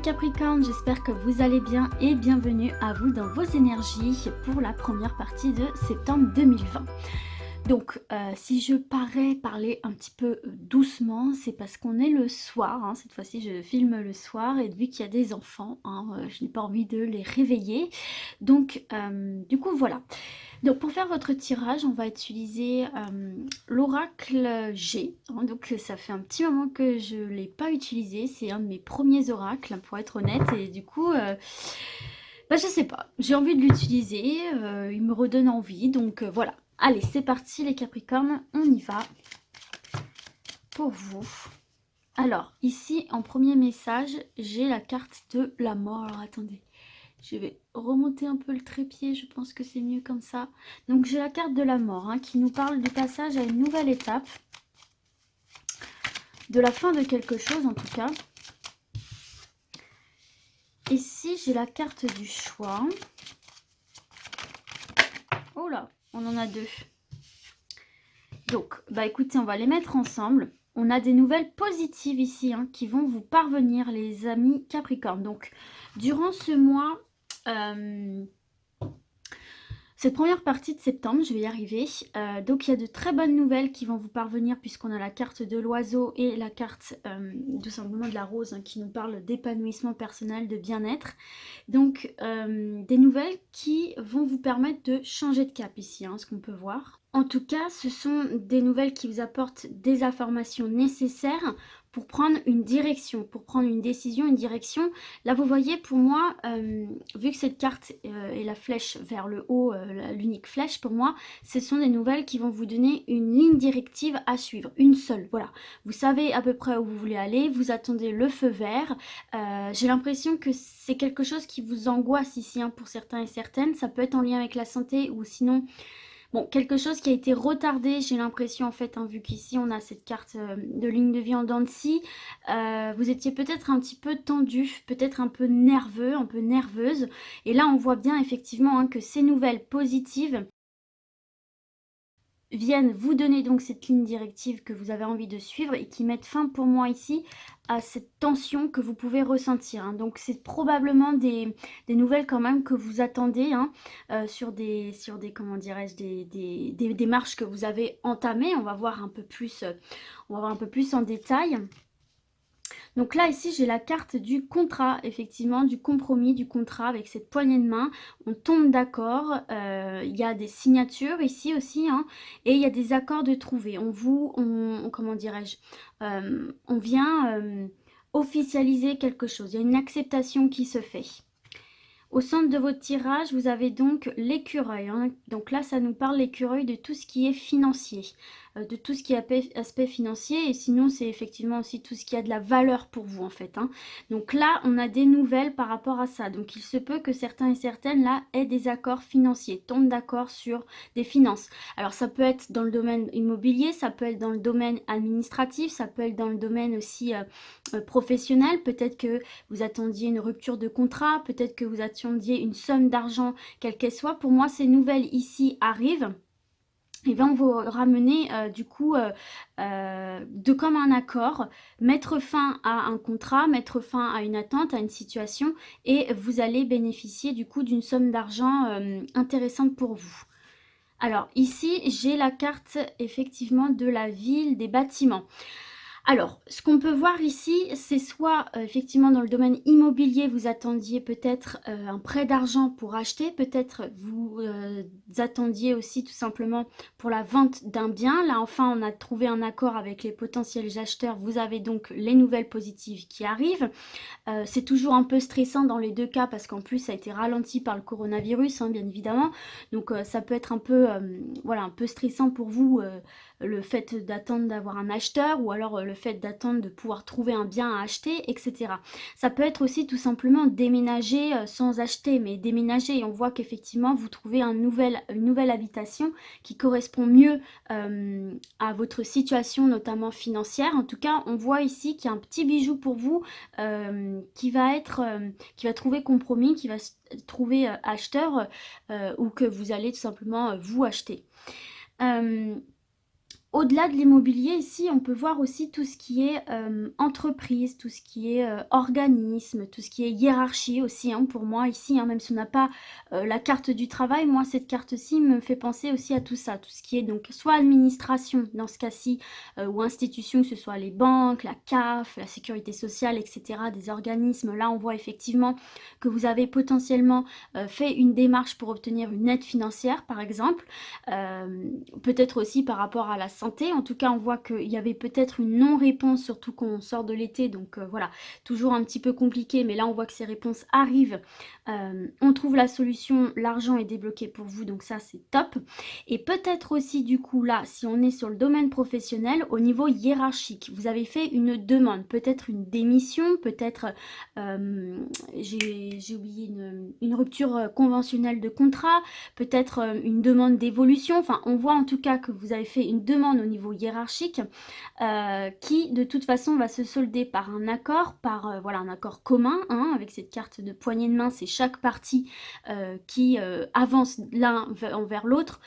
Capricornes, j'espère que vous allez bien et bienvenue à vous dans vos énergies pour la première partie de septembre 2020. Donc si je parler un petit peu doucement, c'est parce qu'on est le soir, hein. Cette fois-ci je filme le soir et vu qu'il y a des enfants, je n'ai pas envie de les réveiller. Donc du coup voilà. Donc pour faire votre tirage, on va utiliser l'oracle G. Donc ça fait un petit moment que je ne l'ai pas utilisé. C'est un de mes premiers oracles, pour être honnête. Et du coup, je sais pas. J'ai envie de l'utiliser. Il me redonne envie. Donc voilà. Allez, c'est parti les Capricornes. On y va pour vous. Alors, ici, en premier message, j'ai la carte de la mort. Alors, attendez. Je vais remonter un peu le trépied, je pense que c'est mieux comme ça. Donc j'ai la carte de la mort qui nous parle du passage à une nouvelle étape. De la fin de quelque chose en tout cas. Ici j'ai la carte du choix. Oh là, on en a deux. Donc, écoutez, on va les mettre ensemble. On a des nouvelles positives ici qui vont vous parvenir les amis Capricorne. Donc durant ce mois... cette première partie de septembre, je vais y arriver. Donc il y a de très bonnes nouvelles qui vont vous parvenir puisqu'on a la carte de l'oiseau et la carte tout simplement de la rose qui nous parle d'épanouissement personnel, de bien-être. Donc des nouvelles qui vont vous permettre de changer de cap ici, ce qu'on peut voir. En tout cas, ce sont des nouvelles qui vous apportent des informations nécessaires pour prendre une direction, pour prendre une décision, une direction. Là, vous voyez, pour moi, vu que cette carte est la flèche vers le haut, l'unique flèche, pour moi, ce sont des nouvelles qui vont vous donner une ligne directive à suivre, une seule, voilà. Vous savez à peu près où vous voulez aller, vous attendez le feu vert. J'ai l'impression que c'est quelque chose qui vous angoisse ici, pour certains et certaines. Ça peut être en lien avec la santé ou sinon... Bon, quelque chose qui a été retardé, j'ai l'impression en fait, vu qu'ici on a cette carte de ligne de vie en dents de scie, vous étiez peut-être un petit peu tendu, peut-être un peu nerveux, un peu nerveuse. Et là on voit bien effectivement que ces nouvelles positives viennent vous donner donc cette ligne directive que vous avez envie de suivre et qui mettent fin pour moi ici à cette tension que vous pouvez ressentir. Donc c'est probablement des nouvelles quand même que vous attendez sur des comment dirais-je, des démarches que vous avez entamées. On va voir un peu plus en détail. Donc là, ici, j'ai la carte du contrat, effectivement, du compromis, du contrat avec cette poignée de main. On tombe d'accord. Il y a des signatures ici aussi, et il y a des accords de trouver. Comment dirais-je, on vient officialiser quelque chose. Il y a une acceptation qui se fait. Au centre de votre tirage, vous avez donc l'écureuil. Donc là, ça nous parle l'écureuil de tout ce qui est financier, de tout ce qui est aspect financier. Et sinon, c'est effectivement aussi tout ce qui a de la valeur pour vous en fait. Donc là, on a des nouvelles par rapport à ça. Donc il se peut que certains et certaines là aient des accords financiers, tombent d'accord sur des finances. Alors ça peut être dans le domaine immobilier, ça peut être dans le domaine administratif, ça peut être dans le domaine aussi professionnel. Peut-être que vous attendiez une rupture de contrat, peut-être que vous attendiez une somme d'argent, quelle qu'elle soit. Pour moi, ces nouvelles ici arrivent et vont vous ramener de comme un accord, mettre fin à un contrat, mettre fin à une attente, à une situation, et vous allez bénéficier du coup d'une somme d'argent intéressante pour vous. Alors ici, j'ai la carte effectivement de la ville, des bâtiments. Alors, ce qu'on peut voir ici, c'est soit effectivement dans le domaine immobilier, vous attendiez peut-être un prêt d'argent pour acheter, peut-être vous attendiez aussi tout simplement pour la vente d'un bien. Là, enfin, on a trouvé un accord avec les potentiels acheteurs. Vous avez donc les nouvelles positives qui arrivent. C'est toujours un peu stressant dans les deux cas parce qu'en plus, ça a été ralenti par le coronavirus, bien évidemment. Donc, ça peut être un peu, un peu stressant pour vous. Le fait d'attendre d'avoir un acheteur ou alors le fait d'attendre de pouvoir trouver un bien à acheter, etc. Ça peut être aussi tout simplement déménager sans acheter, mais déménager et on voit qu'effectivement vous trouvez une nouvelle habitation qui correspond mieux à votre situation notamment financière. En tout cas, on voit ici qu'il y a un petit bijou pour vous qui va trouver compromis, qui va trouver acheteur ou que vous allez tout simplement vous acheter. Au-delà de l'immobilier, ici, on peut voir aussi tout ce qui est entreprise, tout ce qui est organisme, tout ce qui est hiérarchie aussi, hein, pour moi ici, hein, même si on n'a pas la carte du travail, moi cette carte-ci me fait penser aussi à tout ça, tout ce qui est donc soit administration dans ce cas-ci, ou institution, que ce soit les banques, la CAF, la sécurité sociale, etc., des organismes. Là, on voit effectivement que vous avez potentiellement fait une démarche pour obtenir une aide financière, par exemple. Peut-être aussi par rapport à la santé. En tout cas, on voit qu'il y avait peut-être une non-réponse, surtout quand on sort de l'été. Donc voilà, toujours un petit peu compliqué, mais là, on voit que ces réponses arrivent. On trouve la solution, l'argent est débloqué pour vous, donc ça, c'est top. Et peut-être aussi, du coup, là, si on est sur le domaine professionnel, au niveau hiérarchique, vous avez fait une demande, peut-être une démission, peut-être, j'ai oublié, une rupture conventionnelle de contrat, peut-être une demande d'évolution. Enfin, on voit en tout cas que vous avez fait une demande au niveau hiérarchique qui, de toute façon, va se solder par un accord, par voilà, un accord commun, hein, avec cette carte de poignée de main. C'est chaque partie qui avance l'un envers l'autre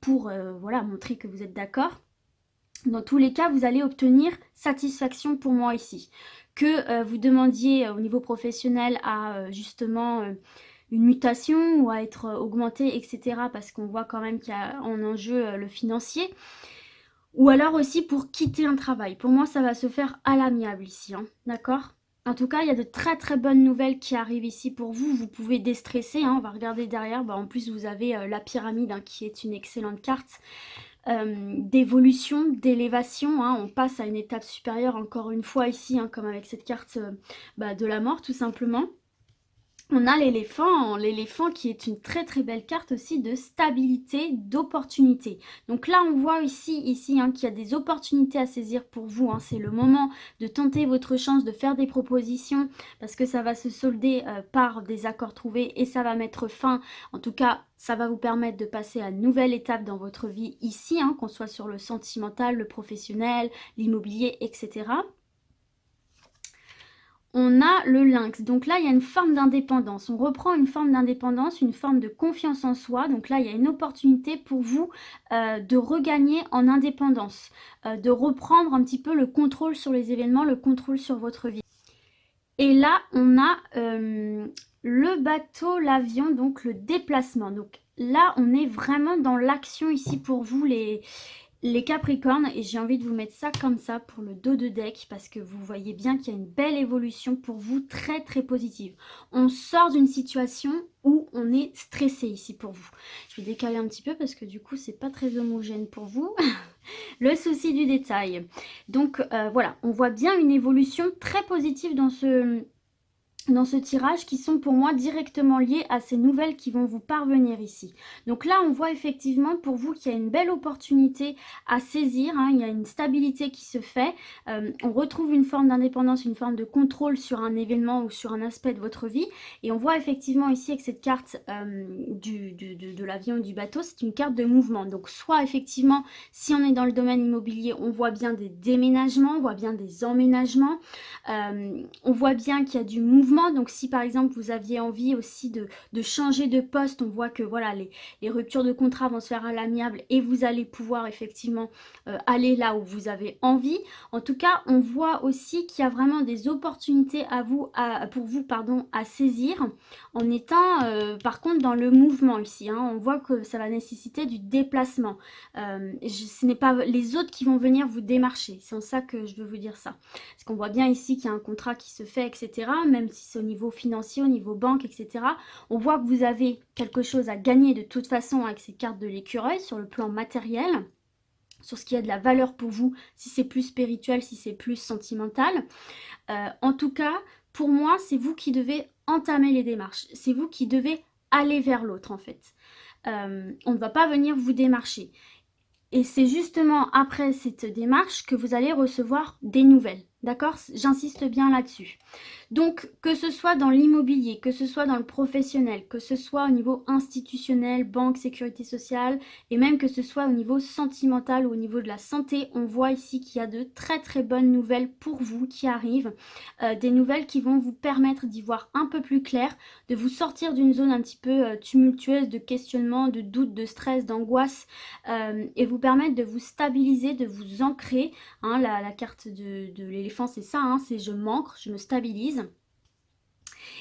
pour voilà, montrer que vous êtes d'accord. Dans tous les cas, vous allez obtenir satisfaction pour moi ici. Que vous demandiez au niveau professionnel à justement une mutation ou à être augmenté, etc. Parce qu'on voit quand même qu'il y a en enjeu le financier. Ou alors aussi pour quitter un travail. Pour moi, ça va se faire à l'amiable ici, hein, d'accord? En tout cas, il y a de très très bonnes nouvelles qui arrivent ici pour vous. Vous pouvez déstresser, hein, on va regarder derrière. Bah, en plus, vous avez la pyramide, hein, qui est une excellente carte d'évolution, d'élévation, hein. On passe à une étape supérieure encore une fois ici, hein, comme avec cette carte de la mort tout simplement. On a l'éléphant qui est une très très belle carte aussi de stabilité, d'opportunité. Donc là on voit ici hein, qu'il y a des opportunités à saisir pour vous, hein. C'est le moment de tenter votre chance, de faire des propositions parce que ça va se solder par des accords trouvés et ça va mettre fin, en tout cas ça va vous permettre de passer à une nouvelle étape dans votre vie ici, hein, qu'on soit sur le sentimental, le professionnel, l'immobilier, etc. On a le lynx. Donc là, il y a une forme d'indépendance. On reprend une forme d'indépendance, une forme de confiance en soi. Donc là, il y a une opportunité pour vous de regagner en indépendance, de reprendre un petit peu le contrôle sur les événements, le contrôle sur votre vie. Et là, on a le bateau, l'avion, donc le déplacement. Donc là, on est vraiment dans l'action ici pour vous, les Capricornes, et j'ai envie de vous mettre ça comme ça pour le dos de deck parce que vous voyez bien qu'il y a une belle évolution pour vous, très très positive. On sort d'une situation où on est stressé ici pour vous. Je vais décaler un petit peu parce que du coup c'est pas très homogène pour vous. Le souci du détail. Donc voilà, on voit bien une évolution très positive dans ce tirage qui sont pour moi directement liées à ces nouvelles qui vont vous parvenir ici. Donc là, on voit effectivement pour vous qu'il y a une belle opportunité à saisir, hein, il y a une stabilité qui se fait, on retrouve une forme d'indépendance, une forme de contrôle sur un événement ou sur un aspect de votre vie et on voit effectivement ici avec cette carte de l'avion ou du bateau, c'est une carte de mouvement. Donc soit effectivement, si on est dans le domaine immobilier, on voit bien des déménagements, on voit bien des emménagements, on voit bien qu'il y a du mouvement. Donc si par exemple vous aviez envie aussi de changer de poste, on voit que voilà les ruptures de contrat vont se faire à l'amiable et vous allez pouvoir effectivement aller là où vous avez envie. En tout cas, on voit aussi qu'il y a vraiment des opportunités pour vous à saisir en étant par contre dans le mouvement ici, hein. On voit que ça va nécessiter du déplacement. Ce n'est pas les autres qui vont venir vous démarcher. C'est en ça que je veux vous dire ça. Parce qu'on voit bien ici qu'il y a un contrat qui se fait, etc. Même si c'est au niveau financier, au niveau banque, etc. On voit que vous avez quelque chose à gagner de toute façon avec ces cartes de l'écureuil sur le plan matériel, sur ce qui a de la valeur pour vous, si c'est plus spirituel, si c'est plus sentimental. En tout cas, pour moi, c'est vous qui devez entamer les démarches. C'est vous qui devez aller vers l'autre, en fait. On ne va pas venir vous démarcher. Et c'est justement après cette démarche que vous allez recevoir des nouvelles. D'accord? J'insiste bien là-dessus. Donc, que ce soit dans l'immobilier, que ce soit dans le professionnel, que ce soit au niveau institutionnel, banque, sécurité sociale, et même que ce soit au niveau sentimental ou au niveau de la santé, on voit ici qu'il y a de très très bonnes nouvelles pour vous qui arrivent. Des nouvelles qui vont vous permettre d'y voir un peu plus clair, de vous sortir d'une zone un petit peu tumultueuse de questionnement, de doute, de stress, d'angoisse, et vous permettre de vous stabiliser, de vous ancrer. Hein, la carte de l'éléphant, c'est ça, hein, c'est je m'ancre, je me stabilise.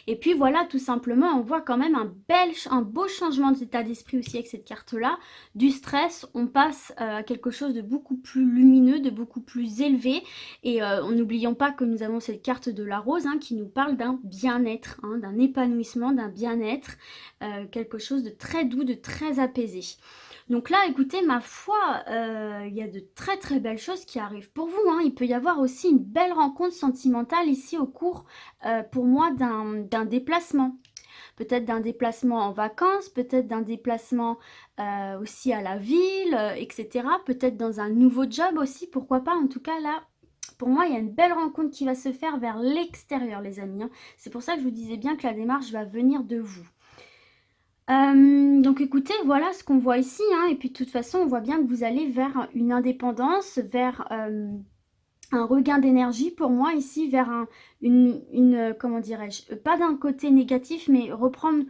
Et puis voilà, tout simplement, on voit quand même un beau changement d'état d'esprit aussi avec cette carte-là. Du stress, on passe à quelque chose de beaucoup plus lumineux, de beaucoup plus élevé. Et n'oublions pas que nous avons cette carte de la rose hein, qui nous parle d'un bien-être, hein, d'un épanouissement, d'un bien-être, quelque chose de très doux, de très apaisé. Donc là, écoutez, ma foi, il y a de très très belles choses qui arrivent pour vous. Hein. Il peut y avoir aussi une belle rencontre sentimentale ici au cours, pour moi, d'un déplacement. Peut-être d'un déplacement en vacances, peut-être d'un déplacement aussi à la ville, etc. Peut-être dans un nouveau job aussi, pourquoi pas. En tout cas, là, pour moi, il y a une belle rencontre qui va se faire vers l'extérieur, les amis. Hein. C'est pour ça que je vous disais bien que la démarche va venir de vous. Donc écoutez, voilà ce qu'on voit ici, hein, et puis de toute façon, on voit bien que vous allez vers une indépendance, vers un regain d'énergie pour moi ici, vers comment dirais-je, pas d'un côté négatif, mais reprendre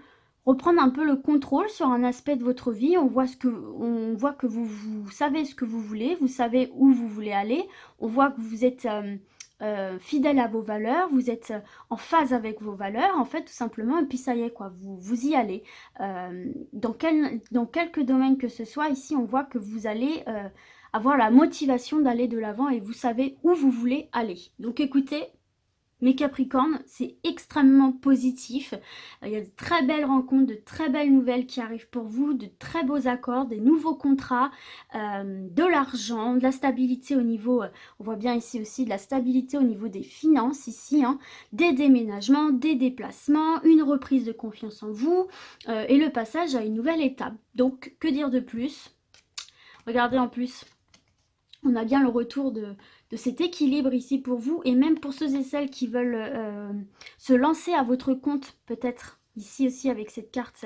un peu le contrôle sur un aspect de votre vie. On voit que vous savez ce que vous voulez, vous savez où vous voulez aller, on voit que vous êtes fidèle à vos valeurs, vous êtes en phase avec vos valeurs, en fait, tout simplement, et puis ça y est, quoi, vous y allez. Dans quelques domaines que ce soit, ici, on voit que vous allez avoir la motivation d'aller de l'avant et vous savez où vous voulez aller. Donc écoutez, mes Capricornes, c'est extrêmement positif. Il y a de très belles rencontres, de très belles nouvelles qui arrivent pour vous, de très beaux accords, des nouveaux contrats, de l'argent, de la stabilité au niveau, on voit bien ici aussi de la stabilité au niveau des finances ici, hein, des déménagements, des déplacements, une reprise de confiance en vous et le passage à une nouvelle étape. Donc que dire de plus? Regardez en plus. On a bien le retour de cet équilibre ici pour vous et même pour ceux et celles qui veulent se lancer à votre compte, peut-être ici aussi avec cette carte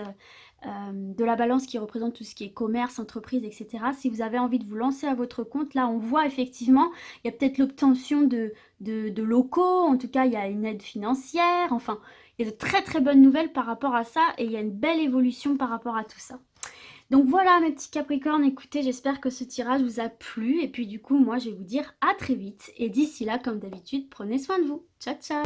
de la balance qui représente tout ce qui est commerce, entreprise, etc. Si vous avez envie de vous lancer à votre compte, là on voit effectivement, il y a peut-être l'obtention de locaux, en tout cas il y a une aide financière, enfin il y a de très très bonnes nouvelles par rapport à ça et il y a une belle évolution par rapport à tout ça. Donc voilà mes petits Capricornes, écoutez, j'espère que ce tirage vous a plu. Et puis du coup, moi je vais vous dire à très vite. Et d'ici là, comme d'habitude, prenez soin de vous. Ciao, ciao!